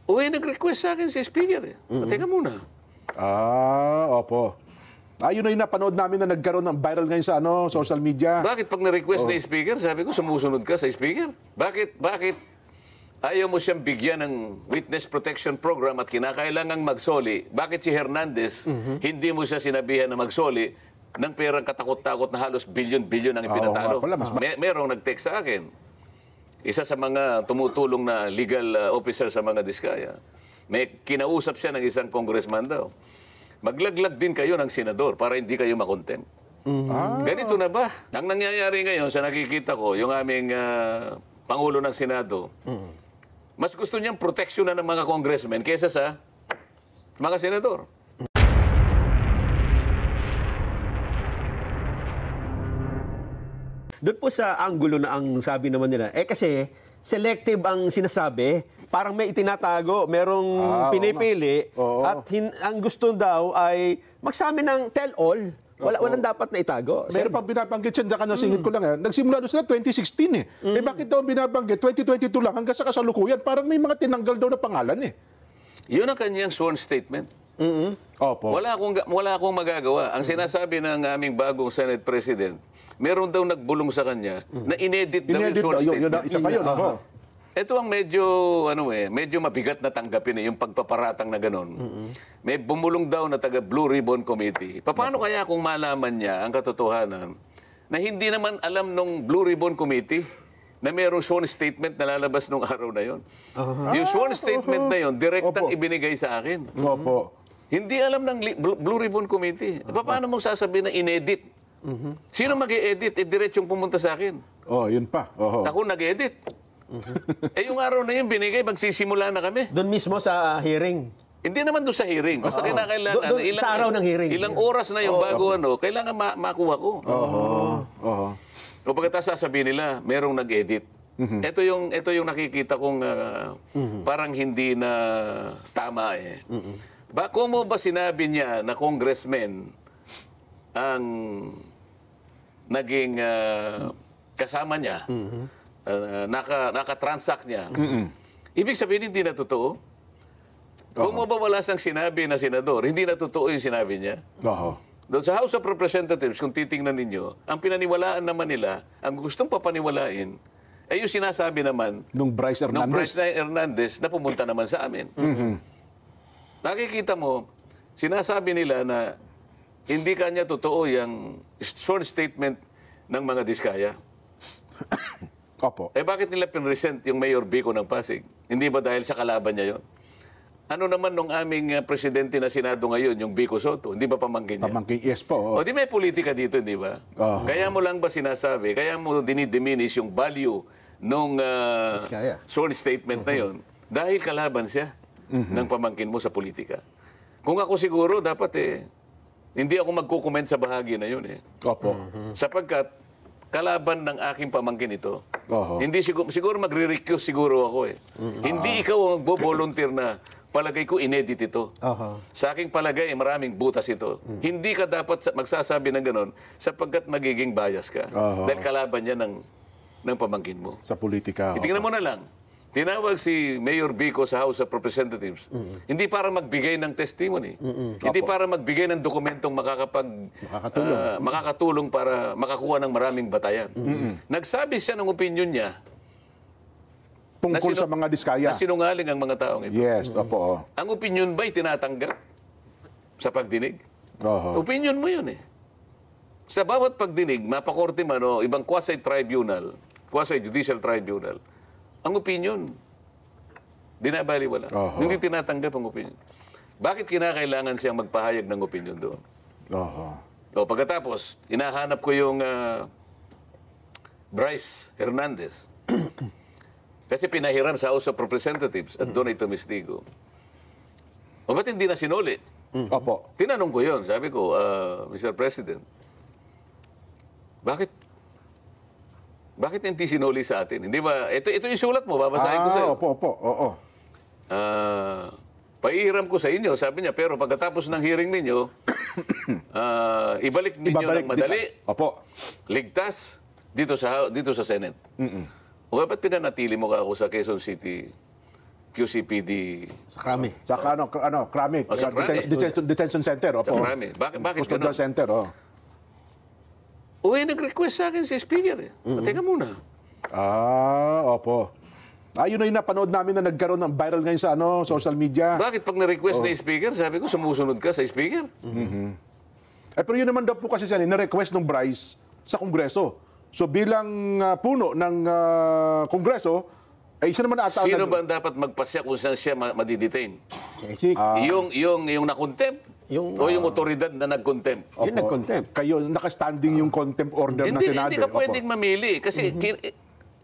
nag-request sa akin si Speaker. Teka muna. Opo. Yun na yung napanood namin na nagkaroon ng viral ngayon sa social media. Bakit pag na-request na Speaker, sabi ko, sumusunod ka sa Speaker? Bakit ayaw mo siyang bigyan ng Witness Protection Program at kinakailangang magsoli? Bakit si Hernandez, hindi mo siya sinabihan na magsoli ng perang katakot-takot na halos bilyon-bilyon ang ipinatalo? Merong nag-text sa akin. Isa sa mga tumutulong na legal officer sa mga Diskaya. May kinausap siya ng isang congressman daw. Maglaglag din kayo ng senador para hindi kayo makontempt. Ganito na ba? Ang nangyayari ngayon sa nakikita ko, yung aming Pangulo ng Senado, mas gusto niyang proteksyonan ng mga congressmen kaysa sa mga senador. Doon po sa anggulo na ang sabi naman nila, kasi selective ang sinasabi, parang may itinatago, merong pinipili, at ang gusto daw ay magsabi ng tell-all. Walang dapat na itago. Meron pang binabanggit siya, singit ko lang. Nagsimula doon sila 2016 bakit daw binabanggit? 2022 lang hanggang sa kasalukuyan. Parang may mga tinanggal daw na pangalan Yun ang kanyang sworn statement. Opo. Wala akong magagawa. Ang sinasabi ng aming bagong Senate President, meron daw nagbulong sa kanya na inedit daw yung sworn statement. Isa pa yun. Ito ang medyo mabigat na tanggapin yung pagpaparatang na gano'n. May bumulong daw na taga Blue Ribbon Committee. Paano kaya kung malaman niya ang katotohanan na hindi naman alam nung Blue Ribbon Committee na mayroong sworn statement na lalabas nung araw na yon? Yung sworn statement na yon, direktang ibinigay sa akin. Opo. Hindi alam ng Blue Ribbon Committee. Paano mong sasabihin na inedit? Sino mag-e-edit? Diretsong pumunta sa akin. Yun pa. Ako nag-edit. Yung araw na yun binigay, magsisimula na kami. Doon mismo sa hearing. Hindi naman doon sa hearing. Basta kinakailangan. Sa araw ng hearing. Ilang oras na yung bago kailangan makuha ko. O pagkatapos sasabihin nila, merong nag-edit. Ito yung nakikita kong parang hindi na tama Kung mo ba sinabi niya na congressman ang naging kasama niya, naka-transact niya, ibig sabihin hindi na totoo? Kung mabawala siyang sinabi na senador, hindi na totoo yung sinabi niya? Doon sa House of Representatives, kung titingnan ninyo, ang pinaniwalaan naman nila, ang gustong papaniwalain, ay yung sinasabi naman nung Bryce Hernandez na pumunta naman sa amin. Nakikita mo, sinasabi nila na hindi kanya totoo yung sworn statement ng mga Diskaya. Opo. Bakit nila pinresent yung Mayor Vico ng Pasig? Hindi ba dahil sa kalaban niya yon? Ano naman nung aming presidente na Senado ngayon, yung Vico Soto? Hindi ba pamangkin niya? Pamangkin, yes po. O di may politika dito, hindi ba? Kaya mo lang ba sinasabi, kaya mo dinidiminish yung value nung sworn statement na yon dahil kalaban siya ng pamangkin mo sa politika. Kung ako siguro, dapat hindi ako magkukomment sa bahagi na yun Opo. Sapagkat kalaban ng aking pamangkin ito. Hindi siguro magre-recuse siguro ako Hindi ikaw ang magbo-volunteer na palagay ko inedit ito. Sa aking palagay maraming butas ito. Hindi ka dapat magsasabi ng ganon sapagkat magiging bias ka. Dahil kalaban niya ng pamangkin mo. Sa politika. Itingnan mo na lang. Tinawag si Mayor Vico sa House of Representatives. Hindi para magbigay ng testimony. Hindi para magbigay ng dokumentong makakatulong para makakuha ng maraming batayan. Nagsabi siya ng opinion niya tungkol sa mga Diskaya. Na sinungaling ang mga taong ito. Yes, opo. Ang opinion ba'y tinatanggap sa pagdinig? Opinion mo yun Sa bawat pagdinig, mapakorte man o ibang quasi-tribunal, quasi-judicial tribunal, ang opinion, dinabaliwala. Hindi tinatanggap ang opinion. Bakit kinakailangan siyang magpahayag ng opinion doon? O pagkatapos, inahanap ko yung Bryce Hernandez. Kasi pinahiram sa House of Representatives at doon ay tumistigo. O ba't hindi na sinuli? Opo. Tinanong ko yun. Sabi ko, Mr. President, bakit hindi sinuli sa atin? Hindi ba? Ito yung sulat mo, babasahin ko sa'yo. Opo. Paihiram ko sa inyo, sabi niya, pero pagkatapos ng hearing ninyo, ibalik ninyo ng madali. Opo. Ligtas dito sa Senate. O ba't pinanatili mo ka ako sa Quezon City QCPD. Sa Krami. Sa Krami. Sa Krami. Detention center. Opo. Sa Krami. Bakit Custodial ganun? center. Oh. Nag-request sa akin si Speaker. Teka muna. Opo. Yun na yung napanood namin na nagkaroon ng viral ngayon sa social media. Bakit pag na-request na yung Speaker, sabi ko, sumusunod ka sa Speaker? Pero yun naman daw po kasi siya, na-request ng Bryce sa Kongreso. So bilang puno ng Kongreso, siya naman ata... Sino ba ang dapat magpasya kung saan siya madidetain? Si, Yung na-contempt? O yung otoridad na nag-contempt? yung nag-contempt. Kayo, nakastanding yung contempt order ng Senado. Hindi ka Opo. pwedeng mamili. Kasi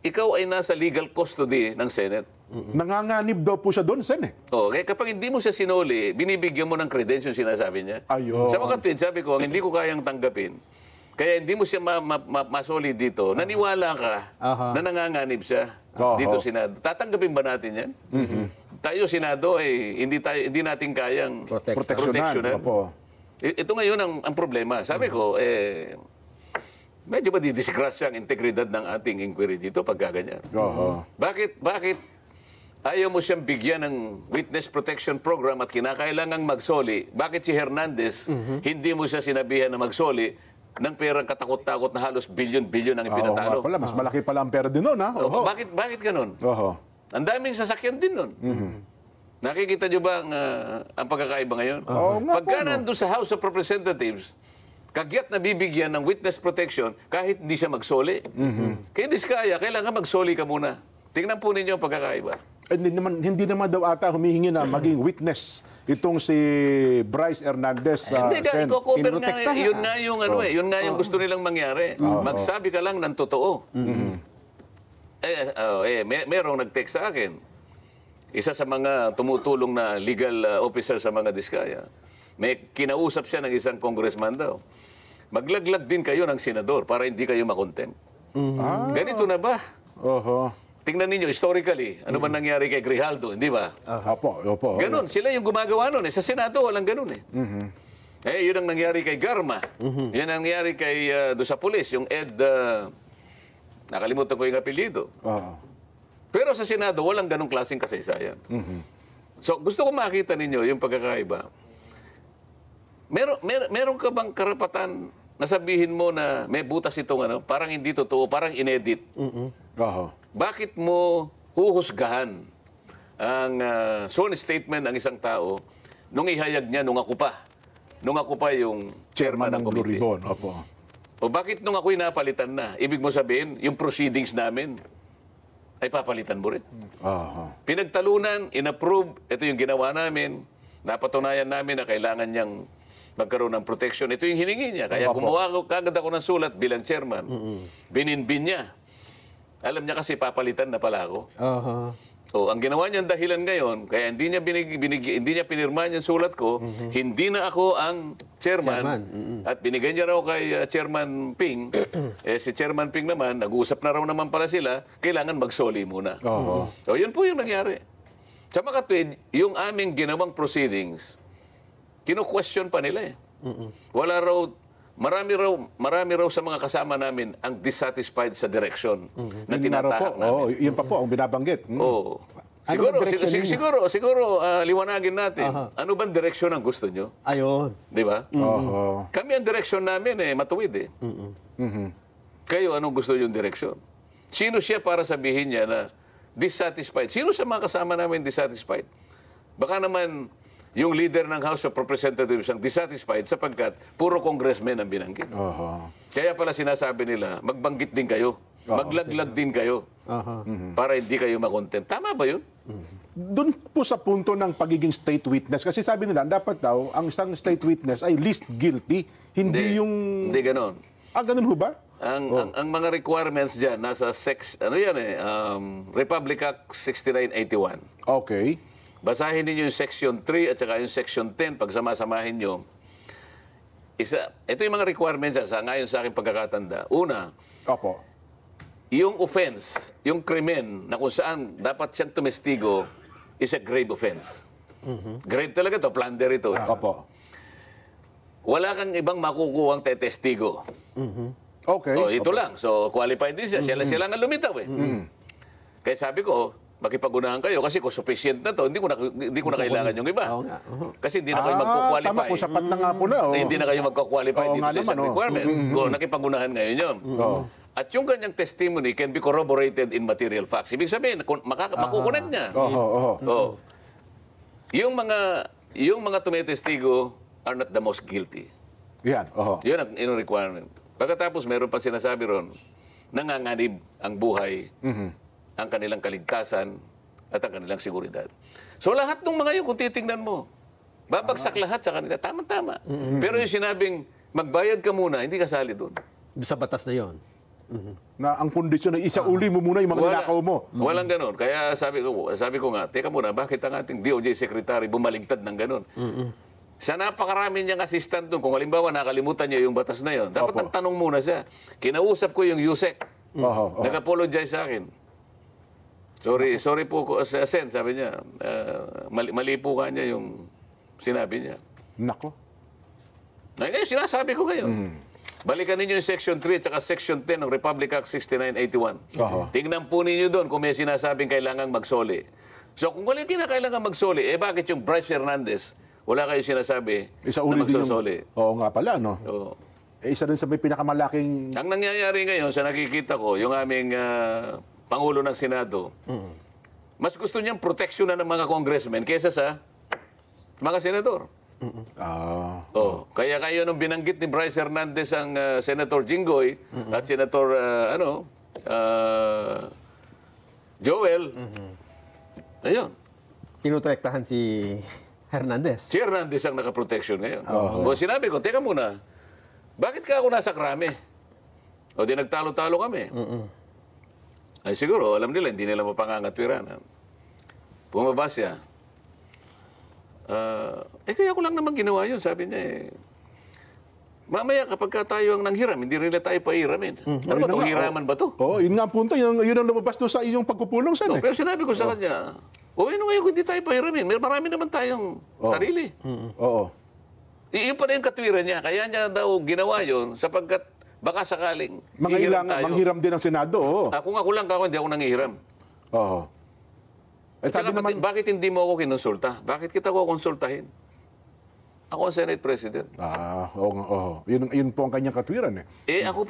ikaw ay nasa legal custody ng Senate. Nanganganib daw po siya doon, Sen. Kaya kapag hindi mo siya sinuli, binibigyan mo ng credentials sinasabi niya. Ayun. Sa mga tweet, sabi ko, ang hindi ko kayang tanggapin, kaya hindi mo siya masoli dito, naniwala ka na nanganganib siya dito sa Senado. Tatanggapin ba natin yan? Tayo, Senado, hindi natin kayang proteksyonan. Opo. Ito ngayon ang problema. Sabi ko, medyo madidisgrasya ang integridad ng ating inquiry dito pagka ganyan. Bakit ayaw mo siyang bigyan ng witness protection program at kinakailangang magsoli? Bakit si Hernandez, hindi mo siya sinabihan na magsoli ng perang katakot-takot na halos bilyon-bilyon ang ipinatalo? Pala, mas malaki pala ang pera din nun, ha? Bakit ganun? Ang daming sasakyan din nun. Nakikita nyo ba ang pagkakaiba ngayon? Pagka nandun sa House of Representatives, kagyat na bibigyan ng witness protection kahit hindi siya magsoli. Kaya Diskaya, kailangan magsoli ka muna. Tingnan po ninyo ang pagkakaiba. Hindi naman daw ata humihingi na maging witness itong si Bryce Hernandez. Hindi ka, Sen. i-cover nga. Yun nga yung, yun nga yung gusto nilang mangyari. Magsabi ka lang ng totoo. Merong nag-text sa akin. Isa sa mga tumutulong na legal officer sa mga Diskaya. May kinausap siya ng isang congressman daw. Maglaglag din kayo ng senador para hindi kayo makontempt. Ganito na ba? Tingnan ninyo, historically, ano ba nangyari kay Grijaldo, hindi ba? Opo. Ganon, sila yung gumagawa nun. Sa Senado, walang ganon eh. Yun ang nangyari kay Garma. Yun ang nangyari kay, doon sa pulis, yung Ed, nakalimutan ko yung apelyido. Pero sa Senado, walang ganong klaseng kasaysayan. So, gusto ko makita ninyo yung pagkakaiba. Meron ka bang karapatan na sabihin mo na may butas itong parang hindi totoo, parang inedit? Bakit mo huhusgahan ang sworn statement ng isang tao nung ihayag niya nung ako pa yung chairman ng Blue committee? Ribbon. Opo. O bakit nung ako'y napalitan na? Ibig mo sabihin, yung proceedings namin ay papalitan mo rin. Pinagtalunan, inapprove, ito yung ginawa namin, napatunayan namin na kailangan niyang magkaroon ng protection. Ito yung hiningi niya. Kaya gumawa kagad ako ng sulat bilang chairman. Bininbin niya. Alam niya kasi papalitan na pala ako. Ang ginawa niyang dahilan ngayon, kaya hindi niya pinirma yung sulat ko, hindi na ako ang chairman. At binigay niya raw kay Chairman Ping. Si Chairman Ping naman, nag-uusap na raw naman pala sila, kailangan magsoli muna. So yun po yung nangyari. Sa mga tweet, yung aming ginawang proceedings, kino-question pa nila eh. Marami raw sa mga kasama namin ang dissatisfied sa direction na tinatahak namin. Yun pa po ang binabanggit. Siguro, liwanagin natin. Ano bang direksyon ang gusto nyo? Ayun. Di ba? Kami ang direksyon namin matuwid eh. Kayo, anong gusto yung direksyon? Sino siya para sabihin niya na dissatisfied? Sino sa mga kasama namin dissatisfied? Baka naman yung leader ng House of Representatives ang dissatisfied sapagkat puro congressmen ang binanggit. Kaya pala sinasabi nila, magbanggit din kayo. Maglaglag din kayo. Para hindi kayo makontempt. Tama ba yun? Doon po sa punto ng pagiging state witness. Kasi sabi nila, dapat daw, ang isang state witness ay least guilty. Hindi yung... Hindi ganon. Ganun ho ba? Ang mga requirements dyan, nasa Republic Act 6981. Okay. Basahin niyo yung Section 3 at saka yung Section 10, pagsama-samahin niyo. Ito yung mga requirements ngayon sa aking pagkakatanda. Una, yung offense, yung krimen na kung saan dapat siyang tumestigo is a grave offense. Grave talaga to, plunder ito. Wala kang ibang makukuhang tetestigo. Okay. Ito lang. So, qualified din siya. Sila nga lumitaw eh. Kaya sabi ko, makipag-unahan kayo kasi kung sufficient na to, hindi ko na kailangan yung iba. Oo nga. Kasi hindi na kayo magko-qualify. Tama, kung sapat na nga po na. Hindi na kayo magko-qualify Oo dito nga sa isang naman, requirement. Kung nakipag-unahan ngayon yun. At yung kanyang testimony can be corroborated in material facts. Ibig sabihin, makukunan niya. Oo. Yung mga tumitestigo are not the most guilty. Yan. Yun ang requirement. Pagkatapos, meron pa sinasabi ron, nanganganib ang buhay, ang kanilang kaligtasan, at ang kanilang seguridad. So lahat ng mga yun, kung titingnan mo, babagsak lahat sa kanila. Tama-tama. Pero yung sinabing, magbayad ka muna, hindi kasali doon. Sa batas na yon. Na ang kondisyon ay isauli mo muna yung mga ninakaw mo. Walang ganun. Kaya sabi ko nga, teka muna, bakit ang ating DOJ Secretary bumaligtad ng ganun? Sa napakarami niyang assistant doon, kung halimbawa nakalimutan niya yung batas na yon, dapat ang tanong muna siya. Kinausap ko yung USEC. Nag-apologize sa akin. Sorry po, Sen, sabi niya. Mali po ka niya yung sinabi niya. Nako. Ngayon, sinasabi ko ngayon. Balikan ninyo yung Section 3 at Section 10 ng Republic Act 6981. Tingnan po ninyo doon kung may sinasabing kailangang magsoli. So kung wala kinakailangan magsoli, bakit yung Bryce Fernandez, wala kayo sinasabi na magsosoli? Oo nga pala, no? Oo. Isa rin sa may pinakamalaking... Ang nangyayari ngayon sa nakikita ko, yung aming Pangulo ng Senado, mas gusto niyang proteksyonan ng mga congressmen kaysa sa mga senador. Kaya kayo nung binanggit ni Bryce Hernandez ang Senator Jinggoy at Senator Joel, ayun. Pinutektahan si Hernandez. Si Hernandez ang nakaproteksyon ngayon. Sinabi ko, teka muna, bakit ka ako nasa krame? O di nagtalo-talo kami. Ay siguro, alam nila, hindi nila mapangangatwiran. Bumaba siya. Kaya ko lang naman ginawa yun, sabi niya Mamaya kapag tayo ang nanghiram, hindi rin tayo pahiramin. Ano ba itong hiraman ba ito? Yun nga ang punto. Yun ang lumabas doon sa iyong pagpupulong, Sen. Pero sinabi ko sa kanya, ano ngayon kung hindi tayo pahiramin? Marami naman tayong sarili. Iyon pa rin yung katwiran niya. Kaya niya daw ginawa yun sapagkat baka sakaling manghiram din ang Senado. Kung ako lang hindi ako nanghihiram. At saka, bakit hindi mo ako kinonsulta? Bakit kita ko konsultahin? Ako ang Senate President. Yun po ang kanyang katwiran. Ako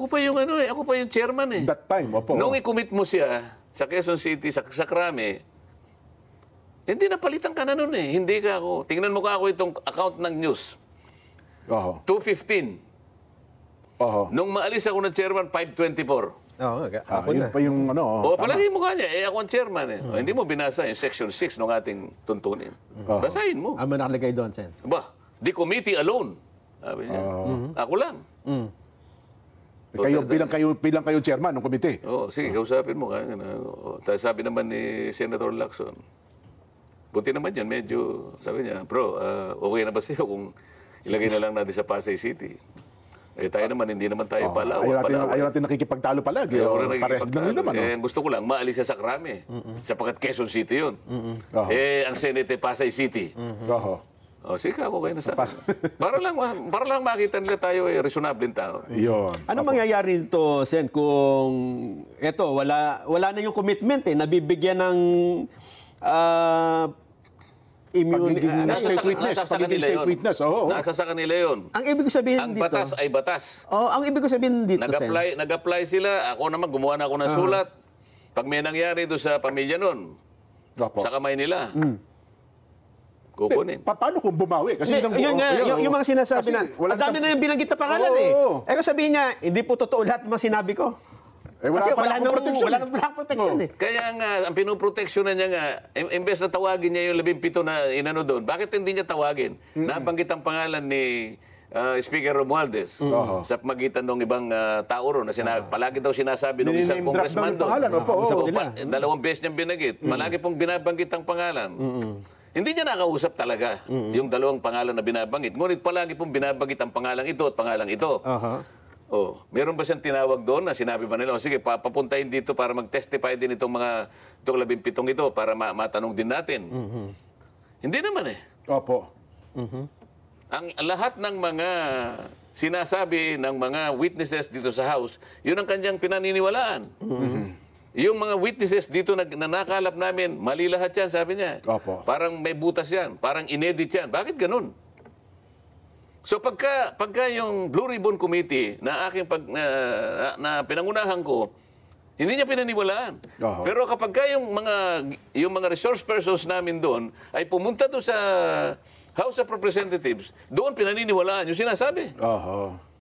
pa yung chairman That time, opo. Nung i-commit mo siya sa Quezon City, sa Krame, hindi napalitan ka na nun Hindi ka ako. Tingnan mo ka ako itong account ng news. 2:15. Nung maalis ako ng chairman, 5:24. Yun pa yung palagi mo ka niya. Ako ang chairman hindi mo binasa yung Section 6 ng ating tuntunin. Basahin mo. Ano nakalagay doon, Sen? The committee alone. Sabi niya. Ako lang. Bilang kayo chairman ng komite. Sige, kausapin mo. Sabi naman ni Senator Lacson, buti naman yan, medyo, sabi niya, bro, okay na ba sa'yo kung ilagay na lang natin sa Pasay City? Tayo naman, hindi naman tayo Ayaw natin nakikipagtalo palagi. Pares lang yun naman. Gusto ko lang, maalis siya sa Krame. Sapagkat Quezon City yun. Ang Senate Pasay City. Sige, okay na sa para lang makita nila tayo reasonable tao. Ano mangyayari nito, Sen, kung eto, wala na yung commitment nabibigyan ng state witness. Nasa sa kanila yun. Ang ibig sabihin ang dito... batas ay batas. ang ibig sabihin dito, Nag-apply sila. Ako naman, gumawa na ako ng sulat. Pag may nangyari doon sa pamilya nun, sa kamay nila, kukunin. Paano kung bumawi? Kasi yung mga sinasabi na, ang dami na yung binanggit na pangalan kung sabihin niya, hindi po totoo lahat ng mga sinabi ko. Kasi wala nang protection Kaya nga, ang pinoproteksyonan niya nga, imbes na tawagin niya yung 17 na inano doon, bakit hindi niya tawagin? Nabanggit ang pangalan ni Speaker Romualdez sa magitan ng ibang tao ron na palagi daw sinasabi ng isang congressman doon. Dalawang beses niyang binanggit. Palagi pong binabanggit ang pangalan. Hindi niya nakausap talaga yung dalawang pangalan na binabanggit. Ngunit palagi pong binabanggit ang pangalan ito at pangalan ito. Meron ba siyang tinawag doon na sinabi ba nila, sige, papuntahin dito para mag-testify din itong 17 ito para matanong din natin? Hindi naman Ang lahat ng mga sinasabi ng mga witnesses dito sa House, yun ang kanyang pinaniniwalaan. yung mga witnesses dito na nakalap namin, mali lahat yan, sabi niya. Opo. Parang may butas yan, parang inedit yan. Bakit ganun? So pagka yung Blue Ribbon Committee na aking na pinangunahan ko, hindi niya pinaniwalaan. Oho. Pero kapag yung mga resource persons namin doon ay pumunta doon sa House of Representatives, doon pinaniniwalaan yung sinasabi. Oho.